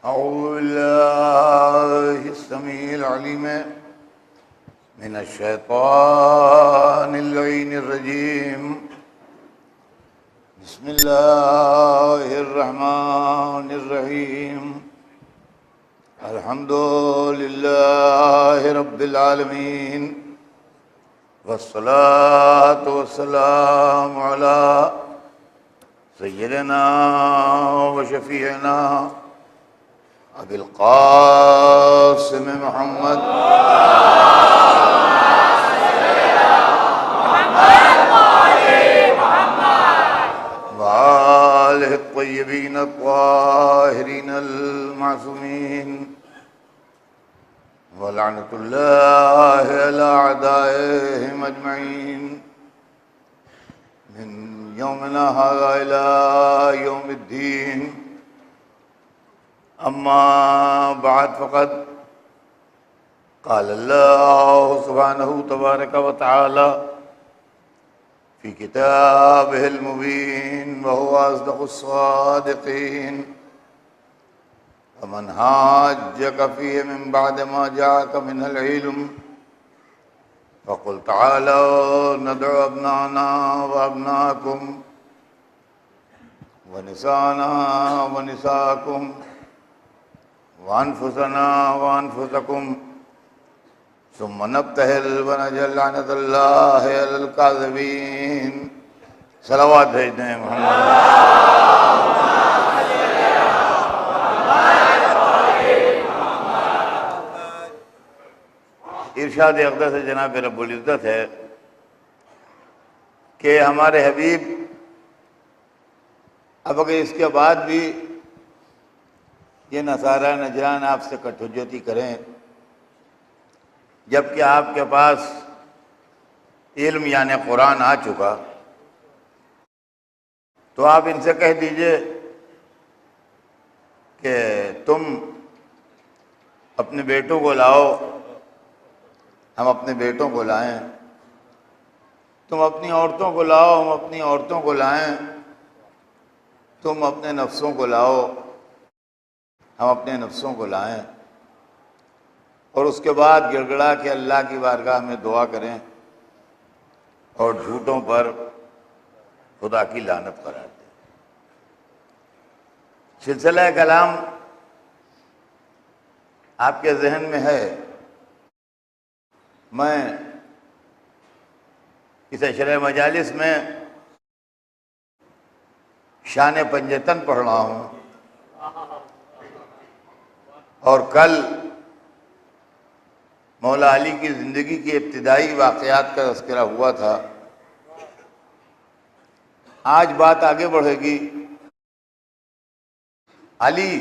أعوذ بالله السميع العليم من الشيطان اللعين الرجيم. بسم الله الرحمن الرحيم. الحمد لله رب العالمين، والصلاة والسلام على سيدنا وشفيعنا ابی القاسم محمد وآلہ الطیبین الطاہرین المعصومین، ولعنۃ اللہ علی اعدائہم اجمعین من یومنا ھذا الی یوم الدین. اما بعد فقد قال اللہ سبحانہ تبارک و تعالی فی کتابہ المبین وہو اصدق الصادقین. ومن حاجک فیہ من بعد ما جاءک من العلم فقل تعالوا ندعو ابناءنا وابناءکم ونساءنا ونساءکم وانفسنا وانفسکم ثم نبتہل ونجعل لعنۃ اللہ علی الکاذبین. صلوات بھیج دیں محمد. ارشاد اقدس جناب رب العزت ہے کہ ہمارے حبیب اب اگر اس کے بعد بھی یہ نصارہ نجران آپ سے کٹ حجتی کریں جبکہ آپ کے پاس علم یعنی قرآن آ چکا، تو آپ ان سے کہہ دیجئے کہ تم اپنے بیٹوں کو لاؤ، ہم اپنے بیٹوں کو لائیں، تم اپنی عورتوں کو لاؤ، ہم اپنی عورتوں کو لائیں، تم اپنے نفسوں کو لاؤ، ہم اپنے نفسوں کو لائیں، اور اس کے بعد گڑ گڑا کے اللہ کی بارگاہ میں دعا کریں اور جھوٹوں پر خدا کی لعنت قرار دیں. سلسلہ کلام آپ کے ذہن میں ہے. میں اس عشرہ مجالس میں شان پنجتن پڑھ رہا ہوں، اور کل مولا علی کی زندگی کی ابتدائی واقعات کا تذکرہ ہوا تھا. آج بات آگے بڑھے گی. علی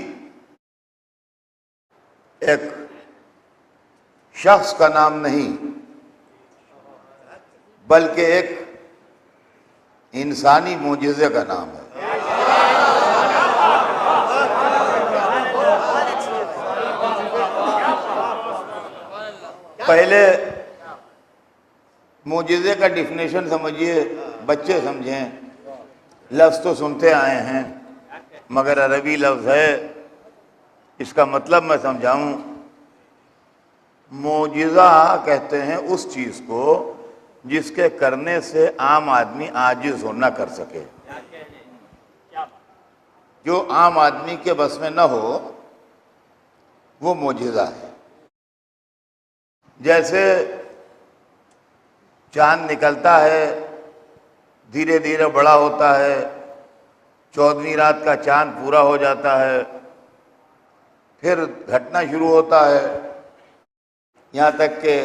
ایک شخص کا نام نہیں بلکہ ایک انسانی معجزے کا نام ہے. پہلے معجزے کا ڈیفینیشن سمجھیے، بچے سمجھیں. لفظ تو سنتے آئے ہیں مگر عربی لفظ ہے، اس کا مطلب میں سمجھاؤں. معجزہ کہتے ہیں اس چیز کو جس کے کرنے سے عام آدمی عاجز ہو نہ کر سکے، جو عام آدمی کے بس میں نہ ہو وہ معجزہ ہے. جیسے چاند نکلتا ہے، دھیرے دھیرے بڑا ہوتا ہے، 14ویں رات کا چاند پورا ہو جاتا ہے، پھر گھٹنا شروع ہوتا ہے یہاں تک کہ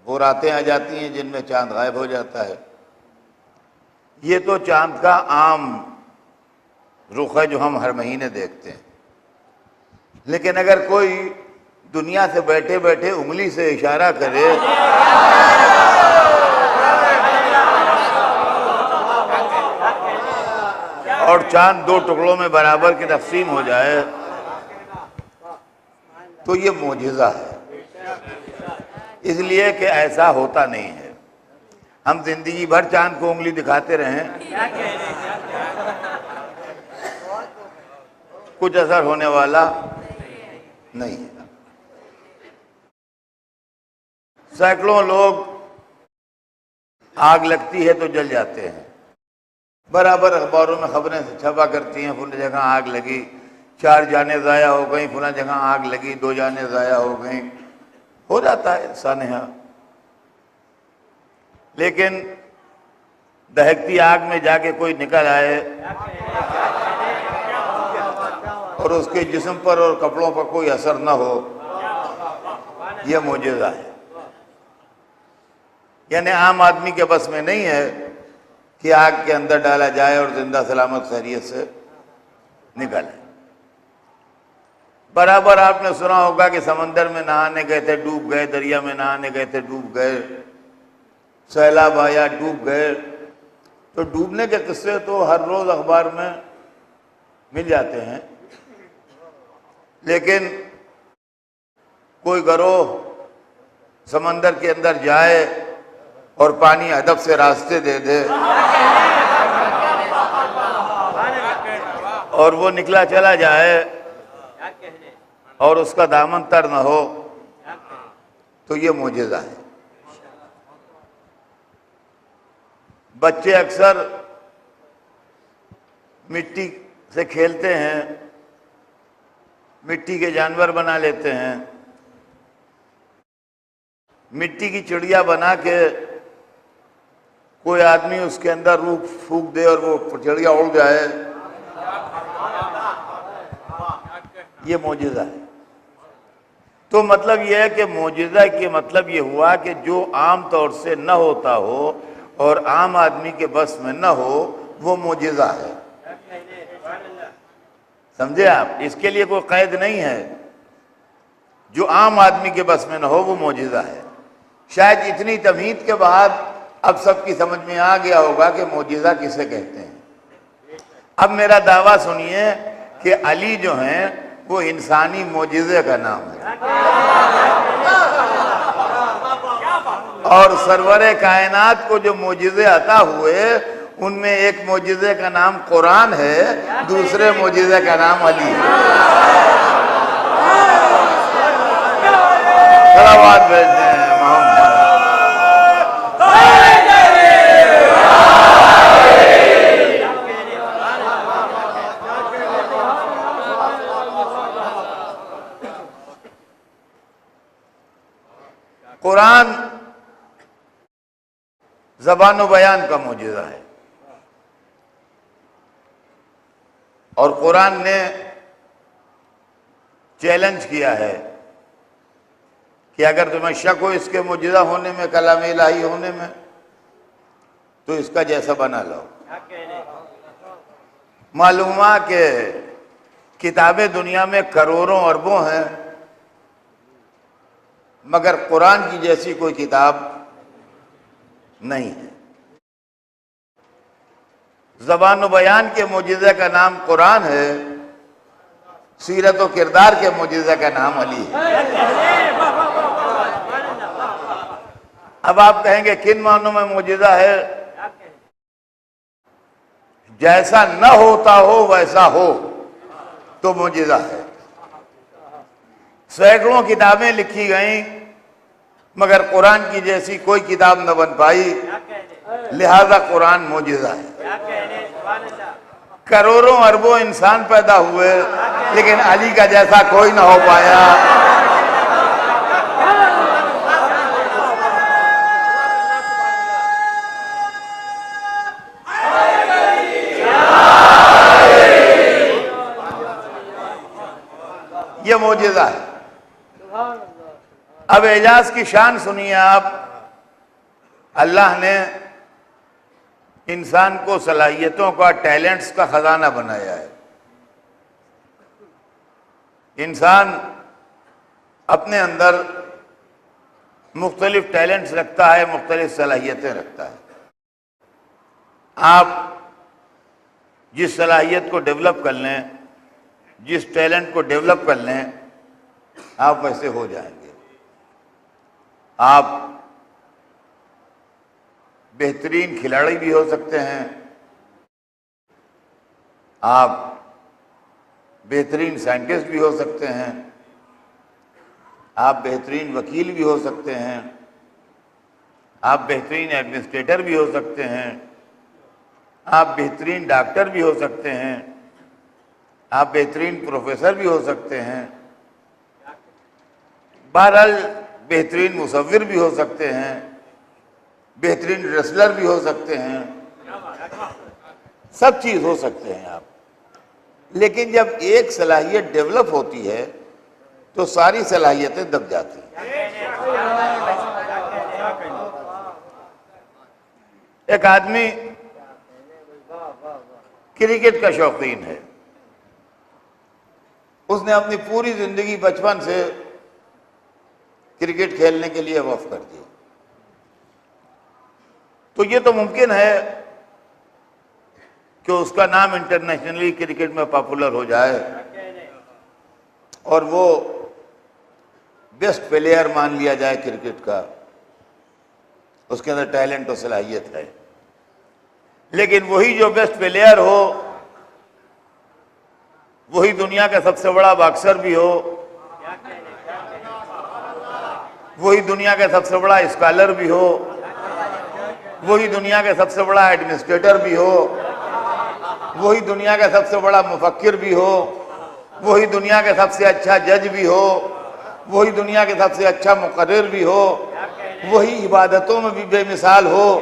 وہ راتیں آ جاتی ہیں جن میں چاند غائب ہو جاتا ہے. یہ تو چاند کا عام رخ ہے جو ہم ہر مہینے دیکھتے ہیں. لیکن اگر کوئی دنیا سے بیٹھے بیٹھے انگلی سے اشارہ کرے اور چاند 2 ٹکڑوں میں برابر کی تقسیم ہو جائے تو یہ معجزہ ہے. اس لیے کہ ایسا ہوتا نہیں ہے. ہم زندگی بھر چاند کو انگلی دکھاتے رہیں، کچھ اثر ہونے والا نہیں ہے۔ سینکڑوں لوگ آگ لگتی ہے تو جل جاتے ہیں، برابر اخباروں میں خبریں چھپا کرتی ہیں، فلاں جگہ آگ لگی، 4 جانیں ضائع ہو گئیں، فلاں جگہ آگ لگی، 2 جانیں ضائع ہو گئیں، ہو جاتا ہے انسان یہاں۔ لیکن دہکتی آگ میں جا کے کوئی نکل آئے اور اس کے جسم پر اور کپڑوں پر کوئی اثر نہ ہو، یہ معجزہ ہے۔ یعنی عام آدمی کے بس میں نہیں ہے کہ آگ کے اندر ڈالا جائے اور زندہ سلامت خیریت سے نکل آئے۔ برابر آپ نے سنا ہوگا کہ سمندر میں نہانے گئے تھے، ڈوب گئے، دریا میں نہانے گئے تھے، ڈوب گئے، سیلاب آیا، ڈوب گئے۔ تو ڈوبنے کے قصے تو ہر روز اخبار میں مل جاتے ہیں، لیکن کوئی گروہ سمندر کے اندر جائے اور پانی ادب سے راستے دے دے اور وہ نکلا چلا جائے اور اس کا دامن تر نہ ہو، تو یہ معجزہ ہے۔ بچے اکثر مٹی سے کھیلتے ہیں، مٹی کے جانور بنا لیتے ہیں، مٹی کی چڑیا بنا کے کوئی آدمی اس کے اندر روح پھونک دے اور وہ چڑیا اڑ جائے، یہ معجزہ ہے۔ تو مطلب یہ ہے کہ معجزہ کے مطلب یہ ہوا کہ جو عام طور سے نہ ہوتا ہو اور عام آدمی کے بس میں نہ ہو، وہ معجزہ ہے۔ سمجھے آپ؟ اس کے لیے کوئی قید نہیں ہے، جو عام آدمی کے بس میں نہ ہو وہ معجزہ ہے۔ شاید اتنی تمہید کے بعد اب سب کی سمجھ میں آ گیا ہوگا کہ معجزہ کسے کہتے ہیں۔ اب میرا دعویٰ سنیے کہ علی جو ہیں وہ انسانی معجزے کا نام ہے، اور سرور کائنات کو جو معجزے عطا ہوئے ان میں ایک معجزے کا نام قرآن ہے، دوسرے معجزے کا نام علی ہے۔ صلوات بھیجتے ہیں محمد۔ قرآن زبان و بیان کا معجزہ ہے، اور قرآن نے چیلنج کیا ہے کہ اگر تمہیں شک ہو اس کے معجزہ ہونے میں، کلام الہی ہونے میں، تو اس کا جیسا بنا لو۔ معلوم ہوا کہ کتابیں دنیا میں کروڑوں اربوں ہیں، مگر قرآن کی جیسی کوئی کتاب نہیں ہے۔ زبان و بیان کے معجزے کا نام قرآن ہے، سیرت و کردار کے معجزے کا نام علی ہے۔ اب آپ کہیں گے کن معنوں میں معجزہ ہے؟ جیسا نہ ہوتا ہو ویسا ہو تو معجزہ ہے۔ سینکڑوں کتابیں لکھی گئیں مگر قرآن کی جیسی کوئی کتاب نہ بن پائی، لہذا قرآن معجزہ ہے۔ کروڑوں اربوں انسان پیدا ہوئے لیکن علی کا جیسا کوئی نہ ہو پایا۔ یہ معجزہ ہے۔ اب اعجاز کی شان سنیے آپ۔ اللہ نے انسان کو صلاحیتوں کا، ٹیلنٹس کا خزانہ بنایا ہے۔ انسان اپنے اندر مختلف ٹیلنٹس رکھتا ہے، مختلف صلاحیتیں رکھتا ہے۔ آپ جس صلاحیت کو ڈیولپ کر لیں، جس ٹیلنٹ کو ڈیولپ کر لیں، آپ ویسے ہو جائیں گے۔ آپ بہترین کھلاڑی بھی ہو سکتے ہیں، آپ بہترین سائنٹسٹ بھی ہو سکتے ہیں، آپ بہترین وکیل بھی ہو سکتے ہیں، آپ بہترین ایڈمنسٹریٹر بھی ہو سکتے ہیں، آپ بہترین ڈاکٹر بھی ہو سکتے ہیں، آپ بہترین پروفیسر بھی ہو سکتے ہیں، بہرحال بہترین مصور بھی ہو سکتے ہیں، بہترین ریسلر بھی ہو سکتے ہیں، سب چیز ہو سکتے ہیں آپ. لیکن جب ایک صلاحیت ڈیولپ ہوتی ہے تو ساری صلاحیتیں دب جاتی ہیں. ایک آدمی کرکٹ کا شوقین ہے، اس نے اپنی پوری زندگی بچپن سے کرکٹ کھیلنے کے لیے وقف کر دی. تو یہ تو ممکن ہے کہ اس کا نام انٹرنیشنلی کرکٹ میں پاپولر ہو جائے اور وہ بیسٹ پلیئر مان لیا جائے کرکٹ کا، اس کے اندر ٹیلنٹ و صلاحیت ہے. لیکن وہی جو بیسٹ پلیئر ہو وہی دنیا کا سب سے بڑا باکسر بھی ہو، وہی دنیا کا سب سے بڑا اسکالر بھی ہو، وہی دنیا کا سب سے بڑا ایڈمنسٹریٹر بھی ہو، وہی دنیا کا سب سے بڑا مفکر بھی ہو، وہی دنیا کا سب سے اچھا جج بھی ہو، وہی دنیا کے سب سے اچھا مقرر بھی ہو، وہی عبادتوں میں بھی بے مثال ہو،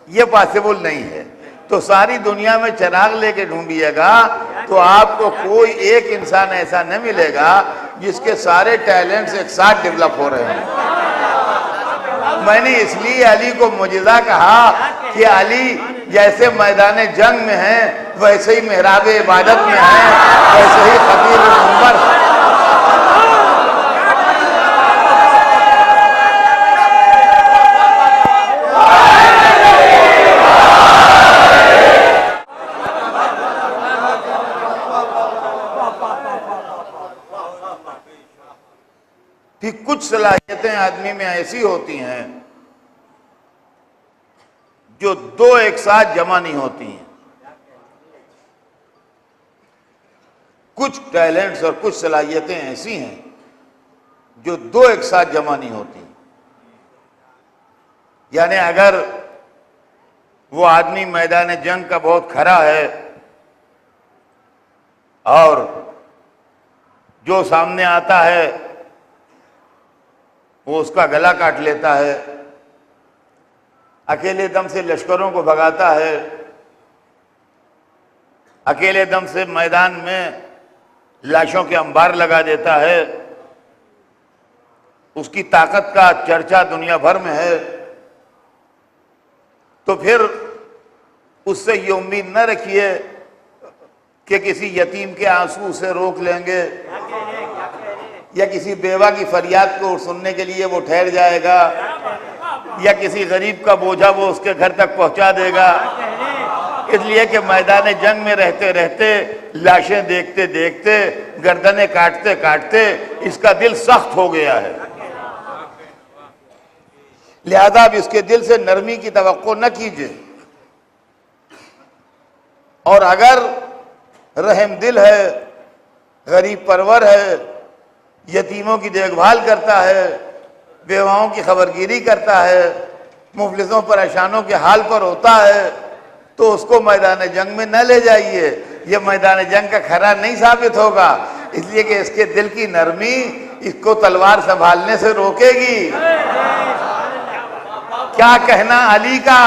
یہ پاسبل نہیں ہے. تو ساری دنیا میں چراغ لے کے ڈھونڈیے گا تو آپ کو کوئی ایک انسان ایسا نہ ملے گا جس کے سارے ٹیلنٹس ایک ساتھ ڈیولپ ہو رہے ہیں. میں نے اس لیے علی کو معجزہ کہا کہ علی جیسے میدان جنگ میں ہیں ویسے ہی محراب عبادت میں ہیں، ویسے ہی خطیب منبر. کہ کچھ صلاحیتیں آدمی میں ایسی ہوتی ہیں جو دو ایک ساتھ جمع نہیں ہوتی ہیں. کچھ ٹیلنٹس اور کچھ صلاحیتیں ایسی ہیں جو دو ایک ساتھ جمع نہیں ہوتی. یعنی اگر وہ آدمی میدان جنگ کا بہت کھرا ہے اور جو سامنے آتا ہے وہ اس کا گلا کاٹ لیتا ہے، اکیلے دم سے لشکروں کو بھگاتا ہے، اکیلے دم سے میدان میں لاشوں کے انبار لگا دیتا ہے، اس کی طاقت کا چرچا دنیا بھر میں ہے، تو پھر اس سے یہ امید نہ رکھیے کہ کسی یتیم کے آنسو اسے روک لیں گے یا کسی بیوہ کی فریاد کو سننے کے لیے وہ ٹھہر جائے گا یا کسی غریب کا بوجھا وہ اس کے گھر تک پہنچا دے گا. اس لیے کہ میدان جنگ میں رہتے رہتے، لاشیں دیکھتے دیکھتے، گردنیں کاٹتے کاٹتے اس کا دل سخت ہو گیا ہے. لہذا اب اس کے دل سے نرمی کی توقع نہ کیجیے، اور اگر رحم دل ہے، غریب پرور ہے، یتیموں کی دیکھ بھال کرتا ہے، بیواؤں کی خبرگیری کرتا ہے، مفلسوں پریشانوں کے حال پر ہوتا ہے، تو اس کو میدان جنگ میں نہ لے جائیے. یہ میدان جنگ کا کھرا نہیں ثابت ہوگا، اس لیے کہ اس کے دل کی نرمی اس کو تلوار سنبھالنے سے روکے گی. کیا کہنا علی کا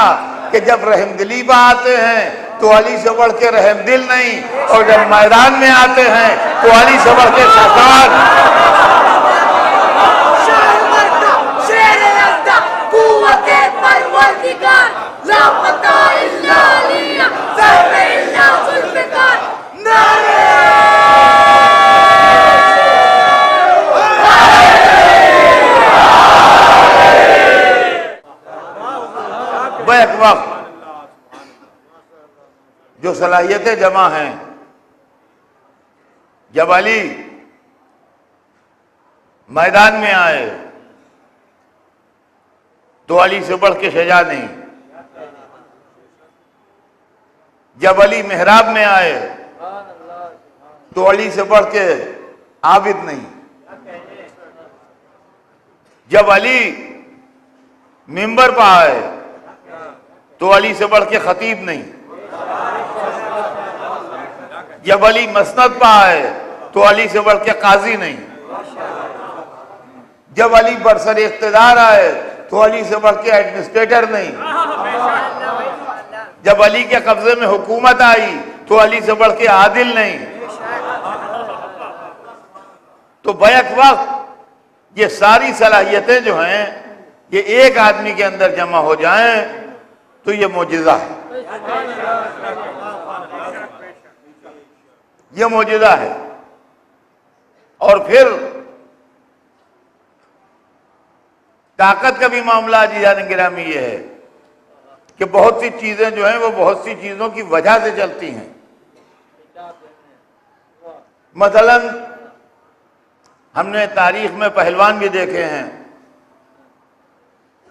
کہ جب رحم دلی پہ آتے ہیں تو علی سے بڑھ کے رحم دل نہیں، اور جب میدان میں آتے ہیں تو علی سے بڑھ کے شیطان. بیک وقت جو صلاحیتیں جمع ہیں، جب علی میدان میں آئے تو علی سے بڑھ کے شجاع نہیں. جب علی محراب میں آئے تو علی سے بڑھ کے عابد نہیں، جب علی منبر پہ آئے تو علی سے بڑھ کے خطیب نہیں، جب علی مسند پہ آئے تو علی سے بڑھ کے قاضی نہیں، جب علی برسر اقتدار آئے تو علی سے بڑھ کے ایڈمنسٹریٹر نہیں، جب علی کے قبضے میں حکومت آئی تو علی سے بڑھ کے عادل نہیں۔ تو بیک وقت یہ ساری صلاحیتیں جو ہیں یہ ایک آدمی کے اندر جمع ہو جائیں تو یہ معجزہ ہے، یہ معجزہ ہے۔ اور پھر طاقت کا بھی معاملہ عزیزان گرامی یہ ہے کہ بہت سی چیزیں جو ہیں وہ بہت سی چیزوں کی وجہ سے چلتی ہیں۔ مثلا ہم نے تاریخ میں پہلوان بھی دیکھے ہیں،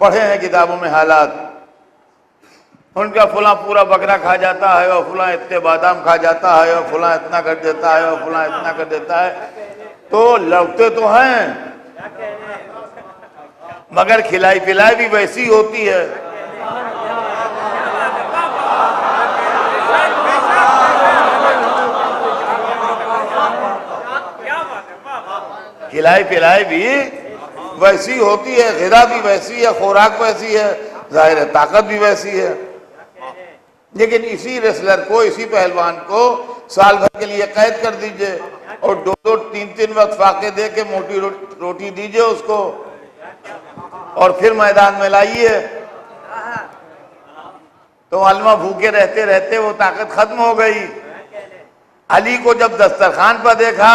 پڑھے ہیں کتابوں میں حالات، ان کا فلاں پورا بکرا کھا جاتا ہے اور فلاں اتنے بادام کھا جاتا ہے اور فلاں اتنا کر دیتا ہے اور فلاں اتنا کر دیتا ہے، تو لڑتے تو ہیں مگر کھلائی پلائی بھی ویسی ہوتی ہے۔ کھلائی پلائی بھی ویسی ہوتی ہے، غذا بھی ویسی ہے، خوراک ویسی ہے، ظاہر ہے طاقت بھی ویسی ہے۔ لیکن اسی ریسلر کو، اسی پہلوان کو سال بھر کے لیے قید کر دیجئے اور دو دو تین تین وقت فاقے دے کے موٹی روٹی دیجئے اس کو اور پھر میدان میں لائیے، تو معلومہ بھوکے رہتے رہتے وہ طاقت ختم ہو گئی۔ علی کو جب دسترخوان پر دیکھا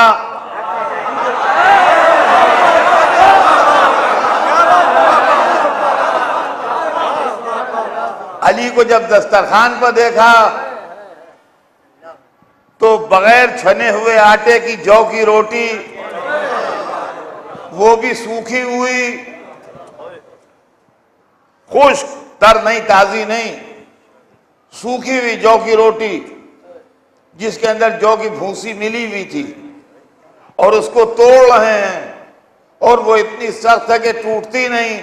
تو بغیر چھنے ہوئے آٹے کی جو کی روٹی، وہ بھی سوکھی ہوئی، خشک تر نہیں، تازی نہیں، سوکھی ہوئی جو کی روٹی جس کے اندر جو کی بھوسی ملی ہوئی تھی، اور اس کو توڑ رہے ہیں اور وہ اتنی سخت ہے کہ ٹوٹتی نہیں،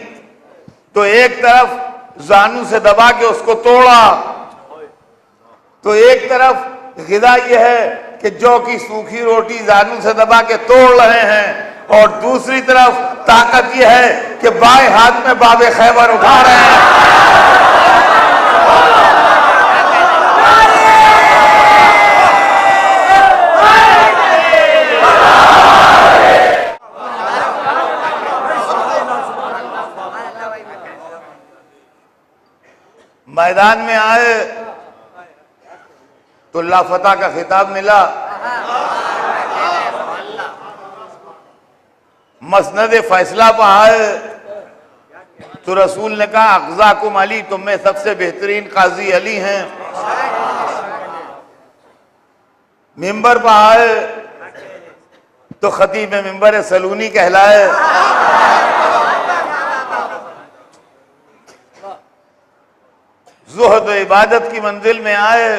تو ایک طرف زانو سے دبا کے اس کو توڑا، تو ایک طرف غذا یہ ہے کہ جو کی سوکھی روٹی زانو سے دبا کے توڑ رہے ہیں، اور دوسری طرف طاقت یہ ہے کہ بائیں ہاتھ میں باب خیبر اٹھا رہے ہیں۔ میدان میں آئے تو اللہ فتح کا خطاب ملا، مسند فیصلہ پہ آئے تو رسول نے کہا اقضاکم علی، تم میں سب سے بہترین قاضی علی ہیں۔ منبر پہ آئے تو خطیب منبر سلونی کہلائے۔ زہد و عبادت کی منزل میں آئے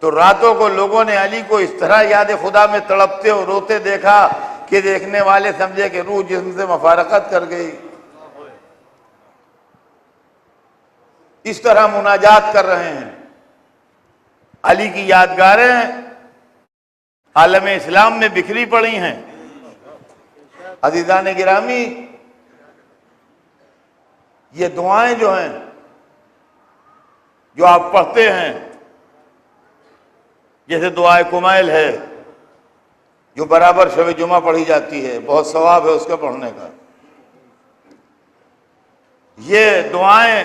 تو راتوں کو لوگوں نے علی کو اس طرح یاد خدا میں تڑپتے اور روتے دیکھا کہ دیکھنے والے سمجھے کہ روح جسم سے مفارقت کر گئی۔ اس طرح مناجات کر رہے ہیں۔ علی کی یادگاریں عالم اسلام میں بکھری پڑی ہیں۔ عزیزان گرامی، یہ دعائیں جو ہیں جو آپ پڑھتے ہیں، جیسے دعائے کمیل ہے جو برابر شب جمعہ پڑھی جاتی ہے، بہت ثواب ہے اس کا پڑھنے کا، یہ دعائیں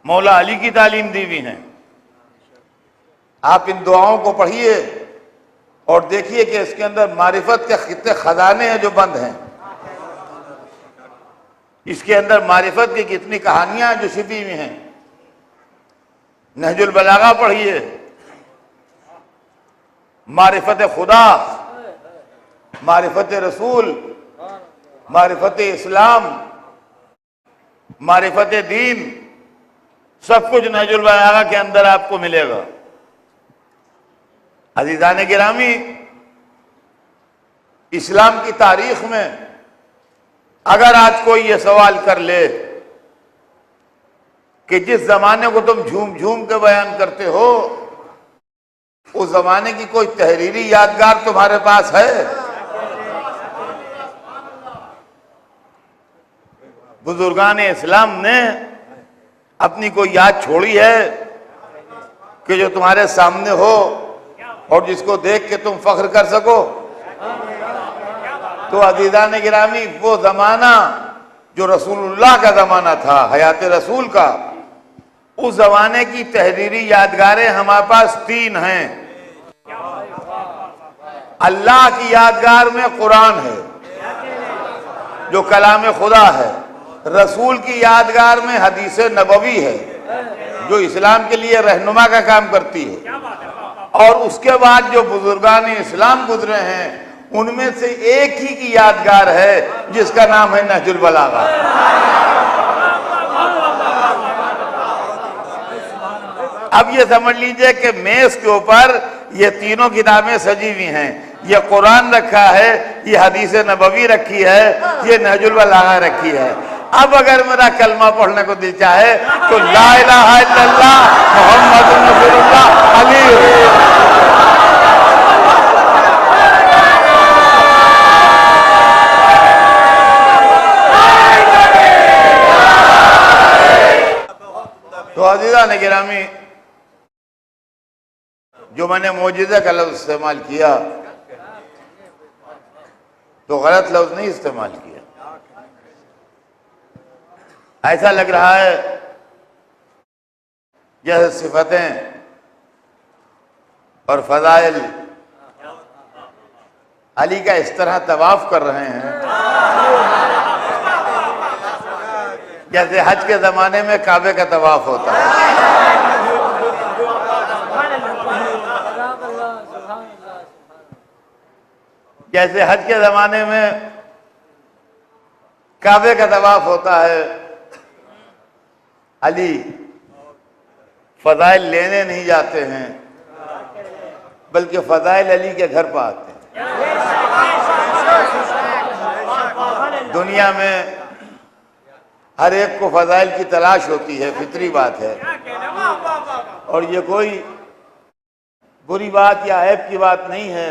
مولا علی کی تعلیم دی ہوئی ہیں۔ آپ ان دعاؤں کو پڑھیے اور دیکھیے کہ اس کے اندر معرفت کے کتنے خزانے ہیں جو بند ہیں، اس کے اندر معرفت کی کتنی کہانیاں جو چھپی ہوئی ہیں۔ نہج البلاغہ پڑھیے، معرفت خدا، معرفت رسول، معرفت اسلام، معرفت دین، سب کچھ نہج البلاغہ کے اندر آپ کو ملے گا۔ عزیزان گرامی، اسلام کی تاریخ میں اگر آج کوئی یہ سوال کر لے کہ جس زمانے کو تم جھوم جھوم کے بیان کرتے ہو اس زمانے کی کوئی تحریری یادگار تمہارے پاس ہے؟ بزرگان اسلام نے اپنی کوئی یاد چھوڑی ہے کہ جو تمہارے سامنے ہو اور جس کو دیکھ کے تم فخر کر سکو؟ تو عزیزان گرامی، وہ زمانہ جو رسول اللہ کا زمانہ تھا، حیات رسول کا، اس زمانے کی تحریری یادگاریں ہمارے پاس 3 ہیں۔ اللہ کی یادگار میں قرآن ہے جو کلام خدا ہے، رسول کی یادگار میں حدیث نبوی ہے جو اسلام کے لیے رہنما کا کام کرتی ہے، اور اس کے بعد جو بزرگان اسلام گزرے ہیں ان میں سے ایک ہی کی یادگار ہے جس کا نام ہے نہج البلاغہ۔ اب یہ سمجھ لیجئے کہ میز کے اوپر یہ تینوں کتابیں سجی ہوئی ہیں، یہ قرآن رکھا ہے، یہ حدیث نبوی رکھی ہے، یہ نہج البلاغہ رکھی ہے۔ اب اگر میرا کلمہ پڑھنے کو دل چاہے تو لا الہ الا اللہ محمد رسول اللہ علی۔ تو عزیزان گرامی، جو میں نے معجزہ کا لفظ استعمال کیا تو غلط لفظ نہیں استعمال کیا۔ ایسا لگ رہا ہے جیسے صفتیں اور فضائل علی کا اس طرح طواف کر رہے ہیں جیسے حج کے زمانے میں کعبے کا طواف ہوتا ہے۔ جیسے حج کے زمانے میں کعبے کا طواف ہوتا ہے، علی فضائل لینے نہیں جاتے ہیں بلکہ فضائل علی کے گھر پہ آتے ہیں۔ دنیا میں ہر ایک کو فضائل کی تلاش ہوتی ہے، فطری بات ہے، اور یہ کوئی بری بات یا عیب کی بات نہیں ہے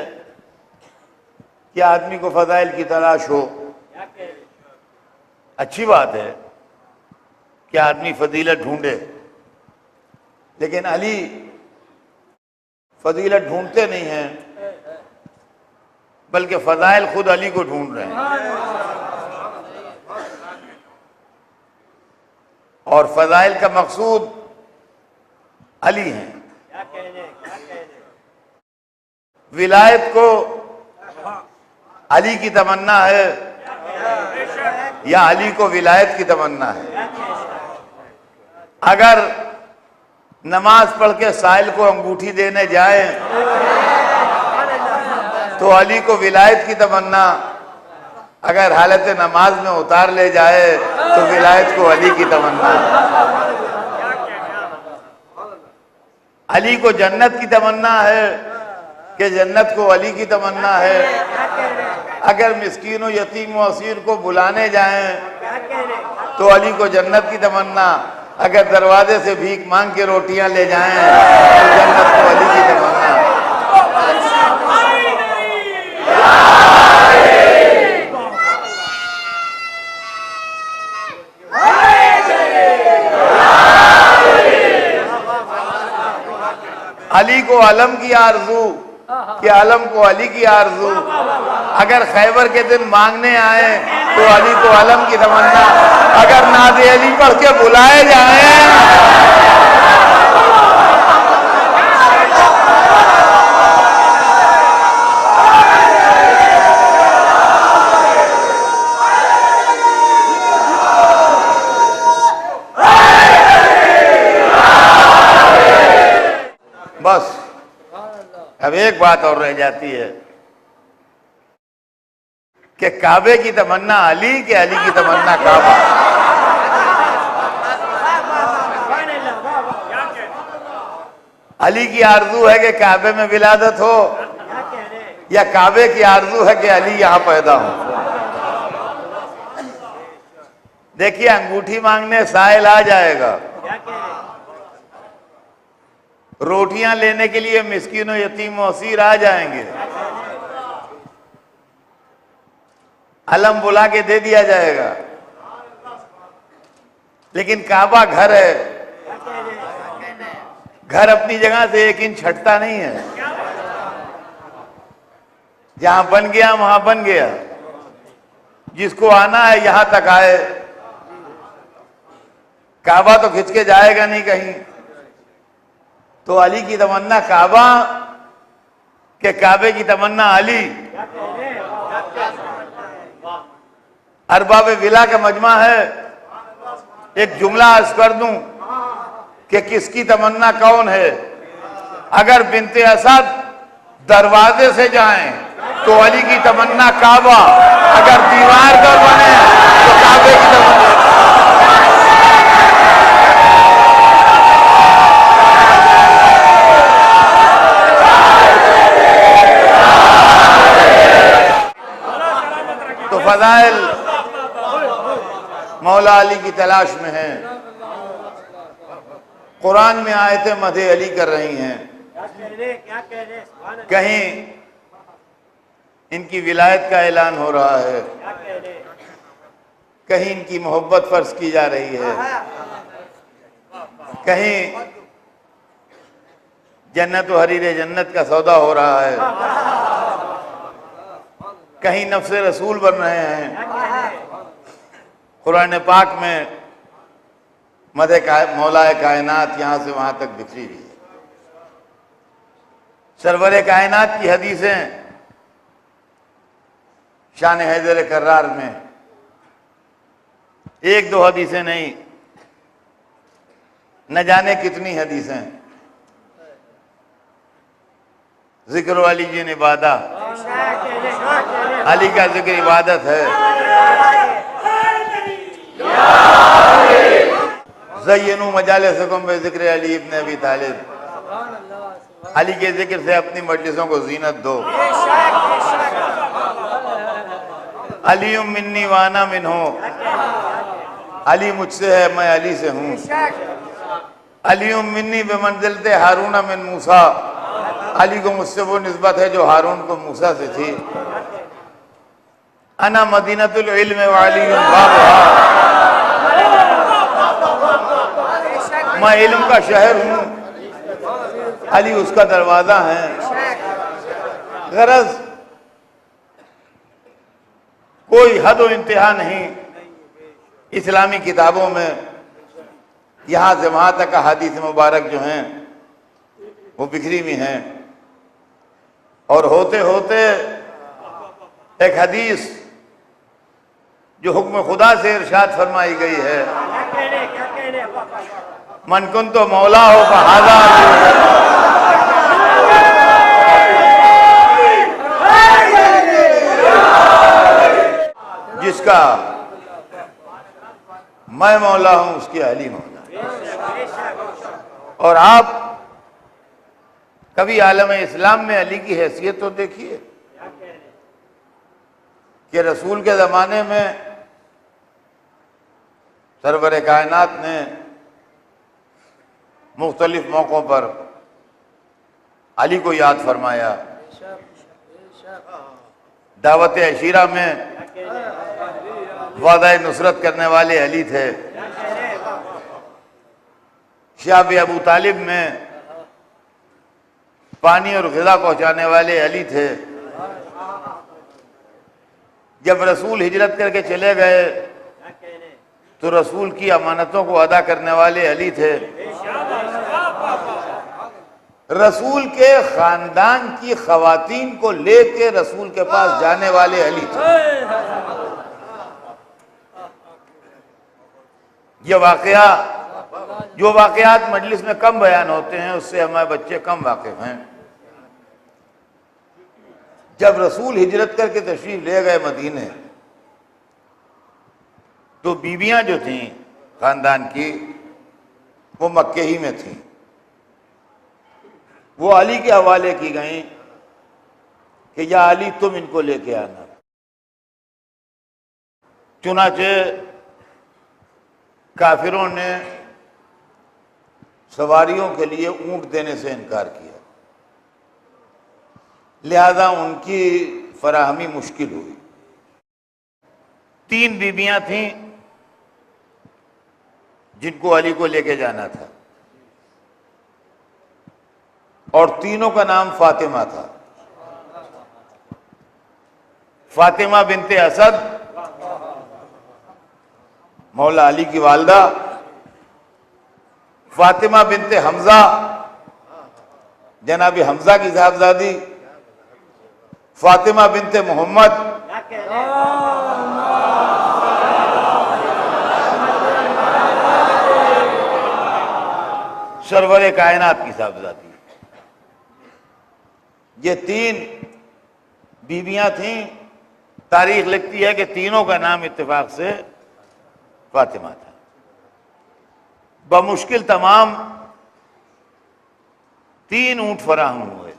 کہ آدمی کو فضائل کی تلاش ہو۔ اچھی بات ہے کہ آدمی فضیلت ڈھونڈے، لیکن علی فضیلت ڈھونڈتے نہیں ہیں بلکہ فضائل خود علی کو ڈھونڈ رہے ہیں، اور فضائل کا مقصود علی ہیں۔ ولایت کو علی کی تمنا ہے یا علی کو ولایت کی تمنا ہے؟ اگر نماز پڑھ کے سائل کو انگوٹھی دینے جائیں تو علی کو ولایت کی تمنا، اگر حالت نماز میں اتار لے جائے تو ولایت کو علی کی تمنا۔ علی کو جنت کی تمنا ہے کہ جنت کو علی کی تمنا ہے؟ اگر مسکین و یتیم و اسیر کو بلانے جائیں تو علی کو جنت کی تمنا، اگر دروازے سے بھیک مانگ کے روٹیاں لے جائیں تو جنت کو علی کی تمنا۔ علی کو علم کی آرزو کہ علم کو علی کی آرزو، اگر خیبر کے دن مانگنے آئیں تو علی کو علم کی تمنا، اگر ناد علی پڑھ کے بلائے جائیں بس اب ایک بات اور رہ جاتی ہے کہ کعبے کی تمنا علی کہ علی کی تمنا کعبہ؟ علی کی آرزو ہے کہ کعبے میں ولادت ہو یا کعبے کی آرزو ہے کہ علی یہاں پیدا ہو؟ دیکھیے انگوٹھی مانگنے سائل آ جائے گا، روٹیاں لینے کے لیے مسکین و یتیم و اسیر آ جائیں گے، علم بلا کے دے دیا جائے گا، لیکن کعبہ گھر ہے، گھر اپنی جگہ سے ایک انچ ہٹتا نہیں ہے، جہاں بن گیا وہاں بن گیا، جس کو آنا ہے یہاں تک آئے، کعبہ تو کھچ کے جائے گا نہیں کہیں۔ تو علی کی تمنا کعبہ کہ کعبے کی تمنا علی؟ ارباب ولا کا مجمع ہے، ایک جملہ عرض کر دوں کہ کس کی تمنا کون ہے؟ اگر بنت اسد دروازے سے جائیں تو علی کی تمنا کعبہ، اگر دیوار پر بنے تو کعبے کی تمنا۔ تو فضائل مولا علی کی تلاش میں ہیں، قرآن میں آیتیں مدح علی کر رہی ہیں، کہیں ان کی ولایت کا اعلان ہو رہا ہے، کہیں ان کی محبت فرض کی جا رہی ہے، کہیں جنت و حریر جنت کا سودا ہو رہا ہے، کہیں نفس رسول بن رہے ہیں۔ قرآن پاک میں مدح مولا کائنات یہاں سے وہاں تک بکھری ہوئی ہے۔ سرور کائنات کی حدیثیں شان حیدر کرار میں ایک دو حدیثیں نہیں، نہ جانے کتنی حدیثیں۔ ذکر علی جی عبادت، علی کا ذکر عبادت ہے۔ زینوا مجالسکم بذکر علی ابن ابی طالب، علی کے ذکر سے اپنی مجلسوں کو زینت دو۔ علی منی وانا منہ، علی مجھ سے ہے میں علی سے ہوں۔ علی منی بمنزلت ہارون من موسیٰ، علی کو مجھ سے وہ نسبت ہے جو ہارون کو موسیٰ سے تھی۔ انا مدینۃ العلم وعلی بابھا، میں علم کا شہر ہوں، علی اس کا دروازہ ہے۔ غرض کوئی حد و انتہا نہیں اسلامی کتابوں میں، یہاں سے وہاں تک احادیث مبارک جو ہیں وہ بکھری ہوئی ہیں، اور ہوتے ہوتے ایک حدیث جو حکم خدا سے ارشاد فرمائی گئی ہے، من کنت مولا ہو فہذا، جس کا میں مولا ہوں اس کی علی مولا۔ اور آپ کبھی عالم اسلام میں علی کی حیثیت تو دیکھیے کہ رسول کے زمانے میں سرور کائنات نے مختلف موقعوں پر علی کو یاد فرمایا۔ دعوت عشیرہ میں وعدہ نصرت کرنے والے علی تھے، شاب ابو طالب میں پانی اور غذا پہنچانے والے علی تھے، جب رسول ہجرت کر کے چلے گئے تو رسول کی امانتوں کو ادا کرنے والے علی تھے، رسول کے خاندان کی خواتین کو لے کے رسول کے پاس جانے والے علی تھے۔ یہ واقعہ جو واقعات مجلس میں کم بیان ہوتے ہیں اس سے ہمارے بچے کم واقف ہیں۔ جب رسول ہجرت کر کے تشریف لے گئے مدینے تو بیویاں جو تھیں خاندان کی وہ مکے ہی میں تھیں، وہ علی کے حوالے کی گئیں کہ یا علی تم ان کو لے کے آنا۔ چنانچہ کافروں نے سواریوں کے لیے اونٹ دینے سے انکار کیا، لہذا ان کی فراہمی مشکل ہوئی۔ 3 بیویاں تھیں جن کو علی کو لے کے جانا تھا، اور تینوں کا نام فاطمہ تھا۔ فاطمہ بنت اسد مولا علی کی والدہ، فاطمہ بنت حمزہ جناب حمزہ کی صاحبزادی، فاطمہ بنت محمد سرور کائنات کی صاحبزادی۔ یہ 3 بیویاں تھیں۔ تاریخ لکھتی ہے کہ تینوں کا نام اتفاق سے فاطمہ تھا۔ بمشکل تمام 3 اونٹ فراہم ہوئے،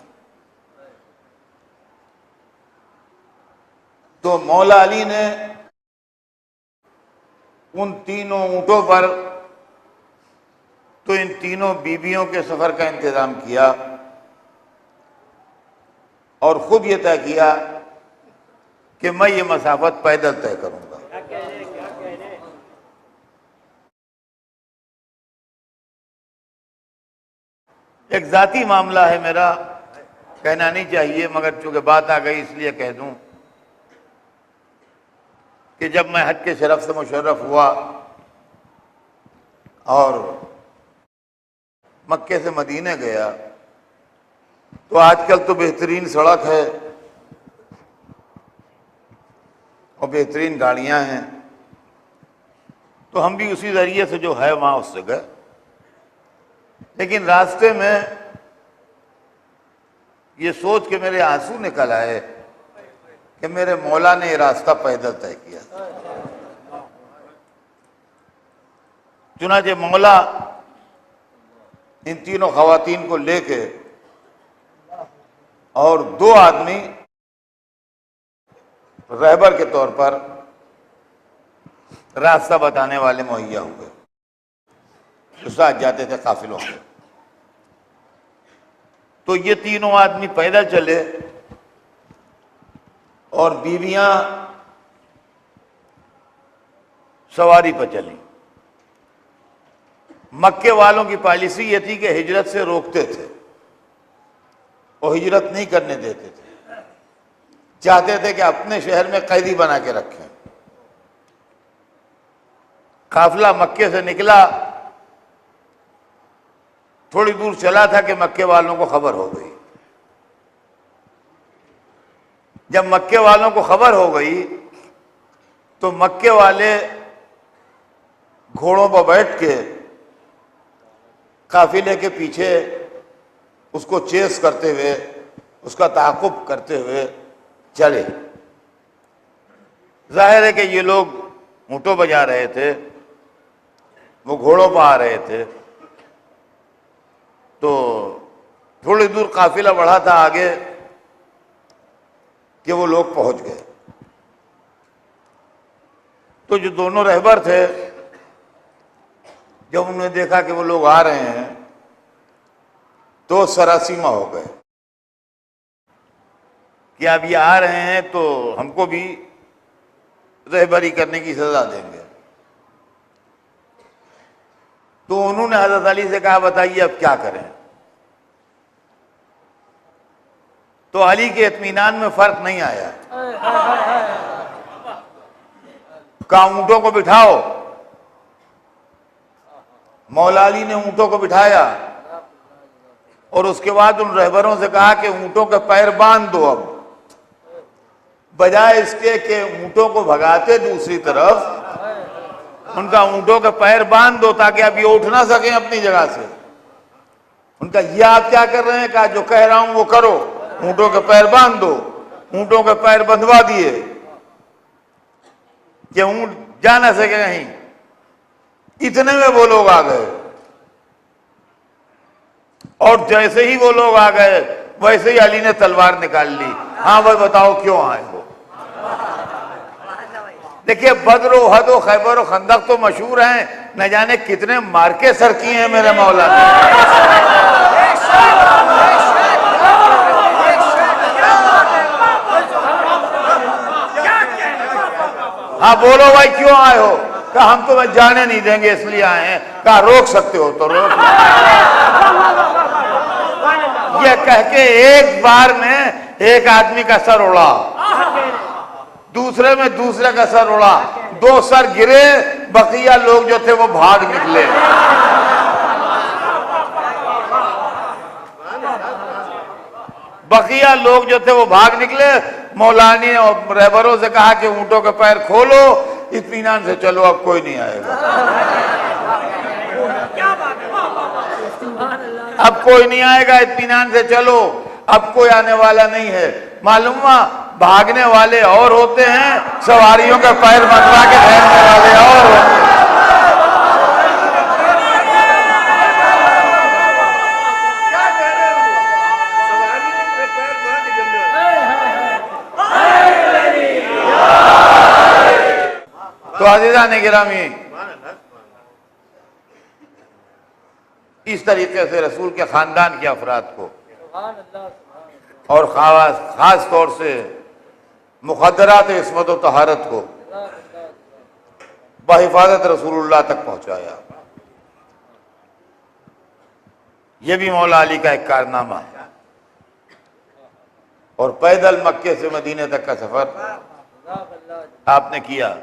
تو مولا علی نے ان تینوں اونٹوں پر تو ان تینوں بیویوں کے سفر کا انتظام کیا، اور خود یہ طے کیا کہ میں یہ مسافت پیدل طے کروں گا۔ ایک ذاتی معاملہ ہے میرا، کہنا نہیں چاہیے مگر چونکہ بات آ گئی اس لیے کہہ دوں کہ جب میں حج کے شرف سے مشرف ہوا اور مکے سے مدینے گیا، تو آج کل تو بہترین سڑک ہے اور بہترین گاڑیاں ہیں، تو ہم بھی اسی ذریعے سے جو ہے وہاں اس سے گئے۔ لیکن راستے میں یہ سوچ کے میرے آنسو نکل آئے کہ میرے مولا نے یہ راستہ پیدل طے کیا۔ چنانچہ مولا ان تینوں خواتین کو لے کے اور 2 آدمی رہبر کے طور پر راستہ بتانے والے مہیا ہوئے، جو ساتھ جاتے تھے قافلوں میں۔ تو یہ تینوں آدمی پیدل چلے اور بیویاں سواری پر چلیں۔ مکے والوں کی پالیسی یہ تھی کہ ہجرت سے روکتے تھے اور ہجرت نہیں کرنے دیتے تھے، چاہتے تھے کہ اپنے شہر میں قیدی بنا کے رکھیں۔ قافلہ مکے سے نکلا، تھوڑی دور چلا تھا کہ مکے والوں کو خبر ہو گئی۔ جب مکے والوں کو خبر ہو گئی تو مکے والے گھوڑوں پر بیٹھ کے قافلے کے پیچھے اس کو چیس کرتے ہوئے، اس کا تعاقب کرتے ہوئے چلے۔ ظاہر ہے کہ یہ لوگ اونٹوں پہ جا رہے تھے، وہ گھوڑوں پہ آ رہے تھے، تو تھوڑی دور قافلہ بڑھا تھا آگے کہ وہ لوگ پہنچ گئے۔ تو جو دونوں رہبر تھے، جب انہوں نے دیکھا کہ وہ لوگ آ رہے ہیں تو سراسیمہ ہو گئے کہ اب یہ آ رہے ہیں تو ہم کو بھی رہبری کرنے کی سزا دیں گے۔ تو انہوں نے حضرت علی سے کہا بتائیے اب کیا کریں؟ تو علی کے اطمینان میں فرق نہیں آیا۔ کہا اونٹوں کو بٹھاؤ۔ مولا علی نے اونٹوں کو بٹھایا اور اس کے بعد ان رہبروں سے کہا کہ اونٹوں کے پیر باندھ دو۔ اب بجائے اس کے کہ اونٹوں کو بھگاتے دوسری طرف، ان کا اونٹوں کے پیر باندھ دو تاکہ اب یہ اٹھ نہ سکیں اپنی جگہ سے۔ ان کا یہ آپ کیا کر رہے ہیں؟ کہا جو کہہ رہا ہوں وہ کرو، اونٹوں کے پیر باندھ دو۔ اونٹوں کے پیر بندھوا دیے کہ اونٹ جا نہ سکے کہیں۔ اتنے میں وہ لوگ آ گئے اور جیسے ہی وہ لوگ آ گئے ویسے ہی علی نے تلوار نکال لی. ہاں بھائی بتاؤ کیوں آئے ہو؟ دیکھیے بدر و احد و خیبر و خندق تو مشہور ہیں، نہ جانے کتنے مارکے سر کیے ہیں میرے مولا نے. ہاں بولو بھائی کیوں آئے ہو؟ کہا ہم تمہیں جانے نہیں دیں گے اس لیے آئے ہیں. کہا روک سکتے ہو تو روک. یہ کہہ کے ایک بار میں ایک آدمی کا سر اڑا، دوسرے میں دوسرے کا سر اڑا، 2 سر گرے، بقیہ لوگ جو تھے وہ بھاگ نکلے. بقیہ لوگ جو تھے وہ بھاگ نکلے. مولانا اور رہبروں سے کہا کہ اونٹوں کے پیر کھولو، اطمینان سے چلو، اب کوئی نہیں آئے گا. اب کوئی نہیں آئے گا، اطمینان سے چلو، اب کوئی آنے والا نہیں ہے. معلوم ہوا بھاگنے والے اور ہوتے ہیں، سواریوں کے پیر منوا کے پھینکنے والے اور ہوتے ہیں. تو عزیزان گرامی، اس طریقے سے رسول کے خاندان کے افراد کو اور خاص طور سے مخدرات عصمت و طہارت کو بحفاظت رسول اللہ تک پہنچایا. یہ بھی مولا علی کا ایک کارنامہ ہے. اور پیدل مکے سے مدینے تک کا سفر آپ نے کیا،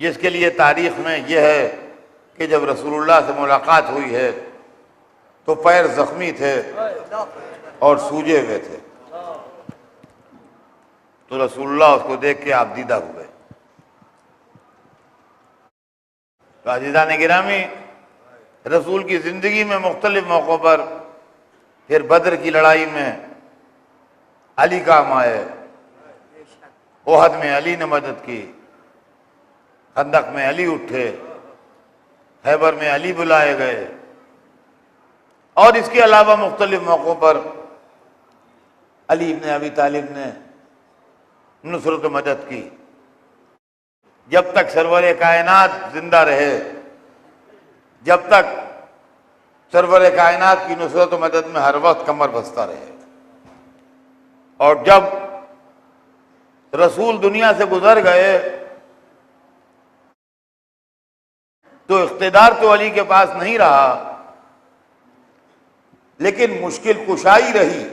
جس کے لیے تاریخ میں یہ ہے کہ جب رسول اللہ سے ملاقات ہوئی ہے تو پیر زخمی تھے اور سوجے ہوئے تھے. تو رسول اللہ اس کو دیکھ کے آپ دیدہ ہوئے. تو عزیزان گرامی، رسول کی زندگی میں مختلف موقعوں پر، پھر بدر کی لڑائی میں علی کام آئے، احد میں علی نے مدد کی، خندق میں علی اٹھے، خیبر میں علی بلائے گئے، اور اس کے علاوہ مختلف موقعوں پر علی ابن ابی طالب نے نصرت و مدد کی. جب تک سرور کائنات زندہ رہے، جب تک سرور کائنات کی نصرت و مدد میں ہر وقت کمر بستہ رہے. اور جب رسول دنیا سے گزر گئے تو اقتدار تو علی کے پاس نہیں رہا، لیکن مشکل کشائی رہی.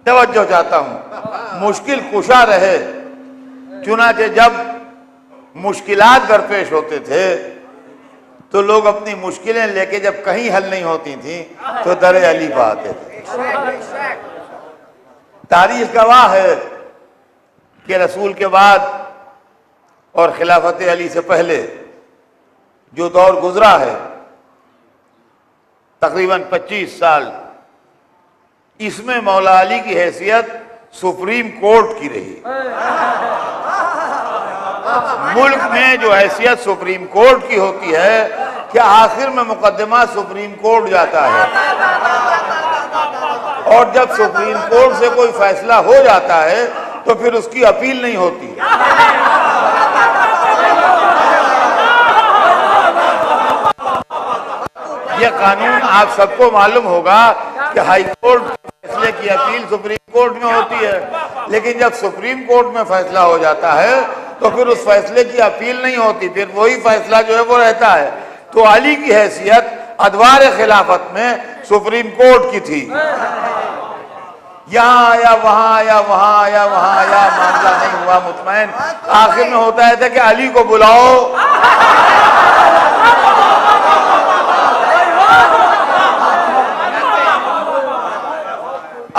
توجہ چاہتا ہوں، مشکل کشا رہے. چنانچہ جب مشکلات درپیش ہوتے تھے تو لوگ اپنی مشکلیں لے کے جب کہیں حل نہیں ہوتی تھیں تو در علی پہ آتے تھے. تاریخ گواہ ہے کہ رسول کے بعد اور خلافت علی سے پہلے جو دور گزرا ہے، تقریباً 25 سال، اس میں مولا علی کی حیثیت سپریم کورٹ کی رہی. ملک میں جو حیثیت سپریم کورٹ کی ہوتی ہے کہ آخر میں مقدمہ سپریم کورٹ جاتا ہے، اور جب سپریم کورٹ سے کوئی فیصلہ ہو جاتا ہے تو پھر اس کی اپیل نہیں ہوتی. یہ قانون آپ سب کو معلوم ہوگا کہ ہائی کورٹ فیصلے کی اپیل سپریم کورٹ میں ہوتی ہے، لیکن جب سپریم کورٹ میں فیصلہ ہو جاتا ہے تو پھر اس فیصلے کی اپیل نہیں ہوتی، پھر وہی فیصلہ جو ہے وہ رہتا ہے. تو علی کی حیثیت ادوار خلافت میں سپریم کورٹ کی تھی. یہاں آیا، وہاں آیا، وہاں آیا، وہاں آیا، معاملہ نہیں ہوا مطمئن. آخر میں ہوتا ہے کہ علی کو بلاؤ.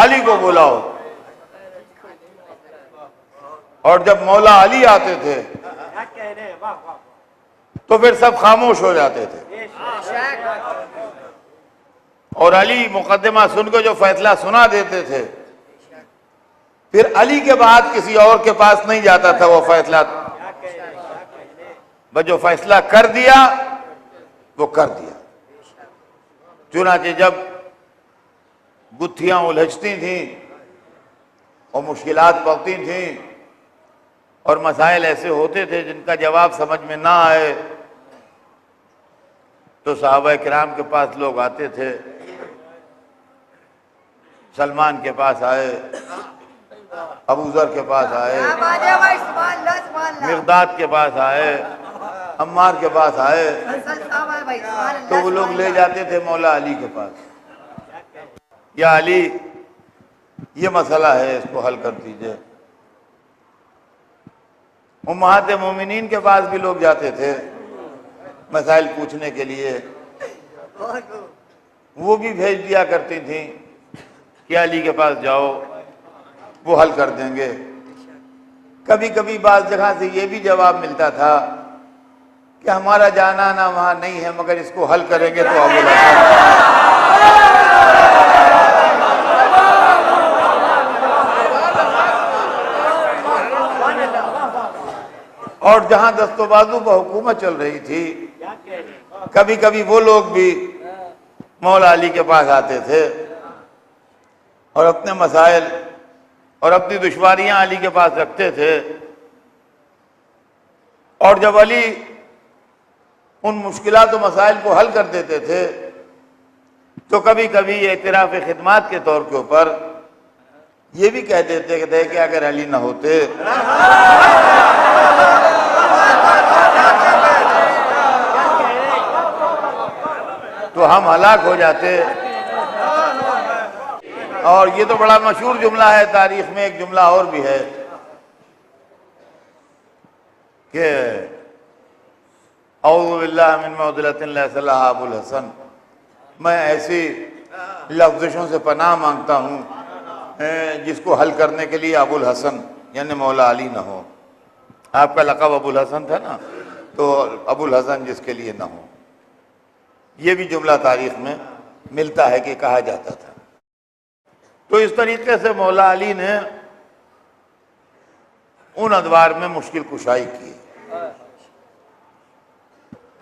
علی کو بلاؤ. اور جب مولا علی آتے تھے تو پھر سب خاموش ہو جاتے تھے، اور علی مقدمہ سن کے جو فیصلہ سنا دیتے تھے پھر علی کے بعد کسی اور کے پاس نہیں جاتا تھا وہ فیصلہ. بس جو فیصلہ کر دیا وہ کر دیا. چنانچہ جب گتھیاں الجھتی تھیں اور مشکلات پڑتی تھیں اور مسائل ایسے ہوتے تھے جن کا جواب سمجھ میں نہ آئے تو صحابہ کرام کے پاس لوگ آتے تھے. سلمان کے پاس آئے، ابو ذر کے پاس آئے، مقداد کے پاس آئے، عمار کے پاس آئے، تو وہ لوگ لے جاتے تھے مولا علی کے پاس. یا علی یہ مسئلہ ہے، اس کو حل کر دیجئے. امہات مومنین کے پاس بھی لوگ جاتے تھے مسائل پوچھنے کے لیے، وہ بھی بھیج دیا کرتی تھیں کہ علی کے پاس جاؤ وہ حل کر دیں گے. کبھی کبھی بعض جگہ سے یہ بھی جواب ملتا تھا کہ ہمارا جانا نہ وہاں نہیں ہے، مگر اس کو حل کریں گے تو ابو الحسن. اور جہاں دست و بازو پر حکومت چل رہی تھی، کبھی کبھی وہ لوگ بھی مولا علی کے پاس آتے تھے اور اپنے مسائل اور اپنی دشواریاں علی کے پاس رکھتے تھے. اور جب علی ان مشکلات و مسائل کو حل کر دیتے تھے تو کبھی کبھی اعتراف خدمات کے طور کے اوپر یہ بھی کہہ دیتے تھے کہ اگر علی نہ ہوتے تو ہم ہلاک ہو جاتے. اور یہ تو بڑا مشہور جملہ ہے تاریخ میں. ایک جملہ اور بھی ہے کہ اعوذ باللہ من معضلۃ لیس لہا ابو الحسن، میں ایسی لفظشوں سے پناہ مانگتا ہوں جس کو حل کرنے کے لیے ابو الحسن یعنی مولا علی نہ ہو. آپ کا لقب ابو الحسن تھا نا، تو ابو الحسن جس کے لیے نہ ہو. یہ بھی جملہ تاریخ میں ملتا ہے کہ کہا جاتا تھا. تو اس طریقے سے مولا علی نے ان ادوار میں مشکل کشائی کی.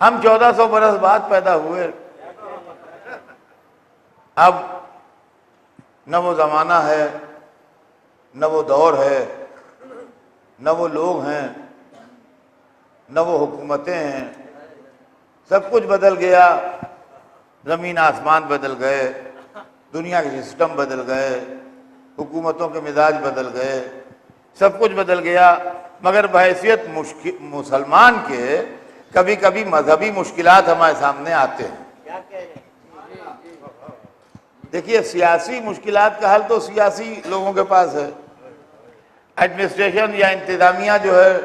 ہم 1400 برس بعد پیدا ہوئے. اب نہ وہ زمانہ ہے، نہ وہ دور ہے، نہ وہ لوگ ہیں، نہ وہ حکومتیں ہیں. سب کچھ بدل گیا. زمین آسمان بدل گئے، دنیا کے سسٹم بدل گئے، حکومتوں کے مزاج بدل گئے، سب کچھ بدل گیا. مگر بحیثیت مسلمان کے کبھی کبھی مذہبی مشکلات ہمارے سامنے آتے ہیں. دیکھیے سیاسی مشکلات کا حل تو سیاسی لوگوں کے پاس ہے. ایڈمنسٹریشن یا انتظامیہ جو ہے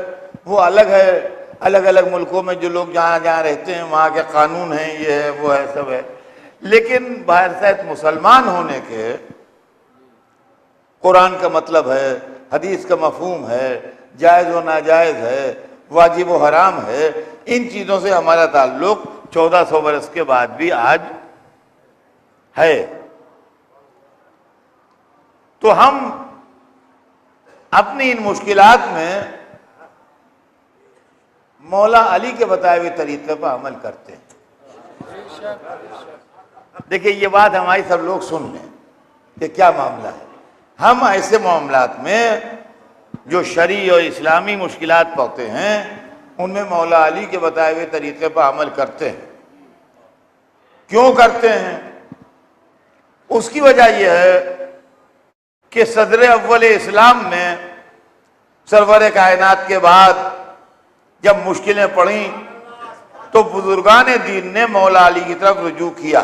وہ الگ ہے. الگ الگ ملکوں میں جو لوگ جہاں جہاں رہتے ہیں وہاں کے قانون ہیں، یہ ہے وہ ہے سب ہے. لیکن بحیثیت مسلمان ہونے کے قرآن کا مطلب ہے، حدیث کا مفہوم ہے، جائز و ناجائز ہے، واجب و حرام ہے، ان چیزوں سے ہمارا تعلق 1400 برس کے بعد بھی آج ہے. تو ہم اپنی ان مشکلات میں مولا علی کے بتائے ہوئے طریقے پر عمل کرتے ہیں. دیکھیں یہ بات ہماری سب لوگ سن لیں کہ کیا معاملہ ہے. ہم ایسے معاملات میں جو شرعی اور اسلامی مشکلات پڑتے ہیں ان میں مولا علی کے بتائے ہوئے طریقے پر عمل کرتے ہیں. کیوں کرتے ہیں؟ اس کی وجہ یہ ہے کہ صدر اول اسلام میں سرور کائنات کے بعد جب مشکلیں پڑیں تو بزرگان دین نے مولا علی کی طرف رجوع کیا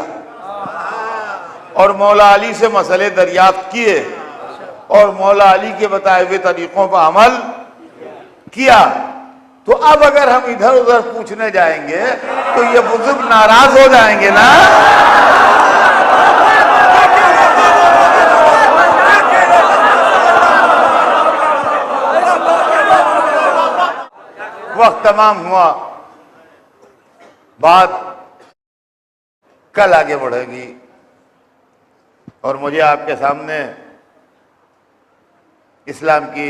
اور مولا علی سے مسئلے دریافت کیے اور مولا علی کے بتائے ہوئے طریقوں پر عمل کیا. تو اب اگر ہم ادھر ادھر پوچھنے جائیں گے تو یہ بزرگ ناراض ہو جائیں گے نا. وقت تمام ہوا، بات کل آگے بڑھے گی اور مجھے آپ کے سامنے اسلام کی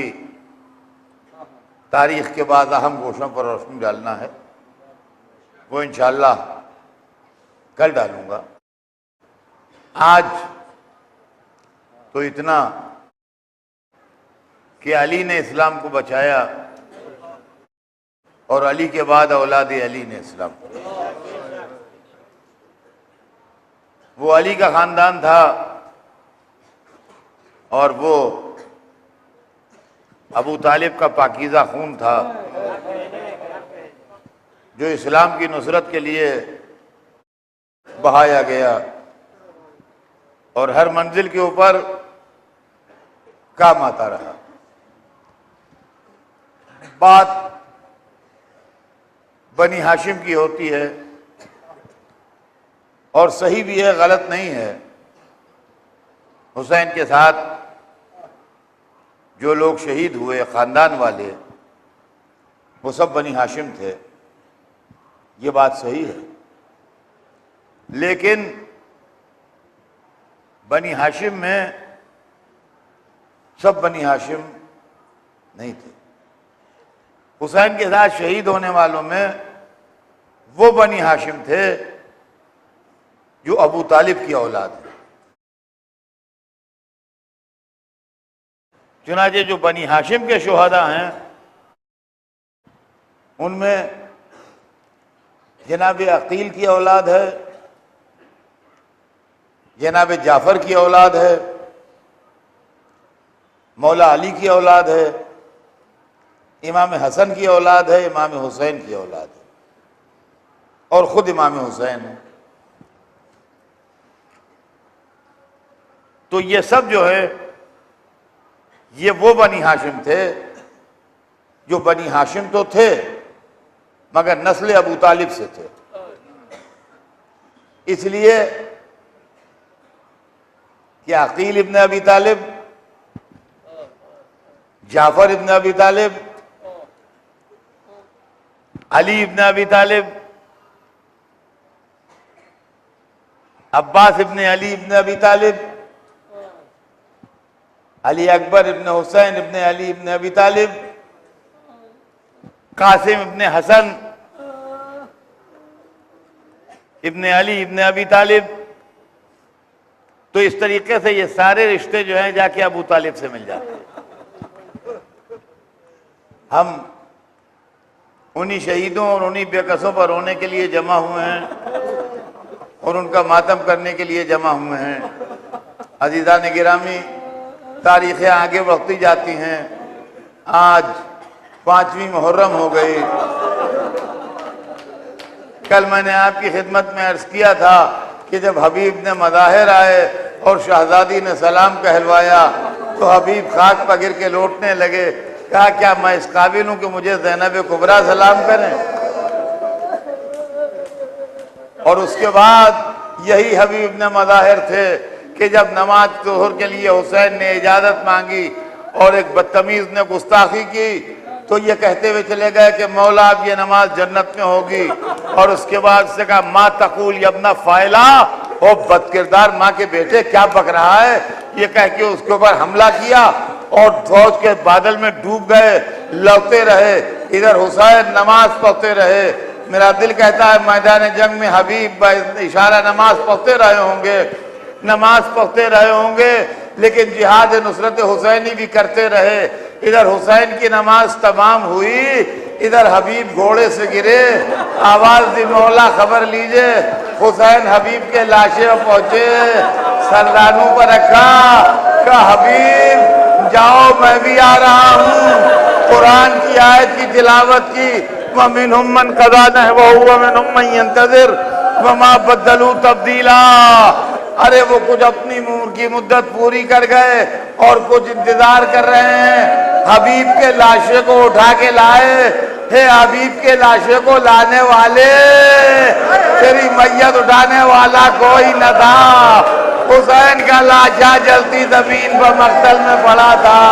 تاریخ کے بعد اہم گوشوں پر روشنی ڈالنا ہے. وہ انشاءاللہ کل ڈالوں گا. آج تو اتنا کہ علی نے اسلام کو بچایا اور علی کے بعد اولاد علی نے اسلام کو، وہ علی کا خاندان تھا اور وہ ابو طالب کا پاکیزہ خون تھا جو اسلام کی نصرت کے لیے بہایا گیا اور ہر منزل کے اوپر کام آتا رہا۔ بات بنی ہاشم کی ہوتی ہے اور صحیح بھی ہے، غلط نہیں ہے۔ حسین کے ساتھ جو لوگ شہید ہوئے خاندان والے، وہ سب بنی ہاشم تھے، یہ بات صحیح ہے، لیکن بنی ہاشم میں سب بنی ہاشم نہیں تھے۔ حسین کے ساتھ شہید ہونے والوں میں وہ بنی ہاشم تھے جو ابو طالب کی اولاد ہے۔ چنانچہ جو بنی ہاشم کے شہداء ہیں ان میں جناب عقیل کی اولاد ہے، جناب جعفر کی اولاد ہے، مولا علی کی اولاد ہے، امام حسن کی اولاد ہے، امام حسین کی اولاد ہے اور خود امام حسین ہے۔ تو یہ سب جو ہے یہ وہ بنی ہاشم تھے جو بنی ہاشم تو تھے مگر نسل ابو طالب سے تھے۔ اس لیے کہ عقیل ابن ابی طالب، جعفر ابن ابی طالب، علی ابن ابی طالب، عباس ابن علی ابن ابی طالب، علی اکبر ابن حسین ابن علی ابن ابی طالب، قاسم ابن حسن ابن علی ابن ابی طالب، تو اس طریقے سے یہ سارے رشتے جو ہیں جا کے ابو طالب سے مل جاتے ہیں۔ ہم انہی شہیدوں اور انہی بے کسوں پر رونے کے لیے جمع ہوئے ہیں اور ان کا ماتم کرنے کے لیے جمع ہوئے ہیں۔ عزیزان گرامی، تاریخیں آگے بڑھتی جاتی ہیں۔ آج 5ویں محرم ہو گئی۔ کل میں نے آپ کی خدمت میں عرض کیا تھا کہ جب حبیب نے مظاہر آئے اور شہزادی نے سلام کہلوایا تو حبیب خاک پر گر کے لوٹنے لگے۔ کہا کیا میں اس قابل ہوں کہ مجھے زینب کبریٰ سلام کریں؟ اور اس کے بعد یہی حبیب نے مظاہر تھے کہ جب نماز ظہر کے لیے حسین نے اجازت مانگی اور ایک بدتمیز نے گستاخی کی تو یہ کہتے ہوئے چلے گئے کہ مولا اب یہ نماز جنت میں ہوگی، اور اس کے بعد سے کہا ما تقول یا ابن فائلہ، او بدکردار ماں کے بیٹے کیا بک رہا ہے، یہ کہہ کے اس کے اوپر حملہ کیا اور فوج کے بادل میں ڈوب گئے، لوٹتے رہے، ادھر حسین نماز پڑھتے رہے۔ میرا دل کہتا ہے میدان جنگ میں حبیب اشارہ نماز پڑھتے رہے ہوں گے، نماز پڑھتے رہے ہوں گے، لیکن جہاد نصرت حسینی بھی کرتے رہے۔ ادھر حسین کی نماز تمام ہوئی، ادھر حبیب گھوڑے سے گرے، آواز دی مولا خبر لیجئے، حسین حبیب کے لاشے پہنچے، سردانوں پر رکھا، کہا حبیب جاؤ میں بھی آ رہا ہوں۔ قرآن کی آیت کی تلاوت کی، وَمِنْهُمْ مَنْ قَضَى نَحْبَهُ وَمِنْهُمْ مَنْ يَنْتَظِرُ وَمَا بَدَّلُوا تَبْدِيلًا۔ ارے وہ کچھ اپنی عمر کی مدت پوری کر گئے اور کچھ انتظار کر رہے ہیں۔ حبیب کے لاشے کو اٹھا کے لائے، ہے حبیب کے لاشے کو لانے والے، تیری میت اٹھانے والا کوئی نہ تھا۔ حسین کا لاشا جلتی زمین پر مقتل میں پڑا تھا،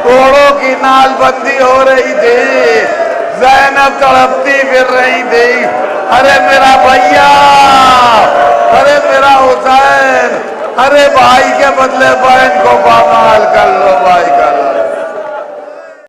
گھوڑوں کی نال بندی ہو رہی تھی، زینب تڑپتی پھر رہی تھی، ارے میرا بھیا، ارے میرا حسین، ارے بھائی کے بدلے بہن کو پامال کر لو، بھائی کر لو۔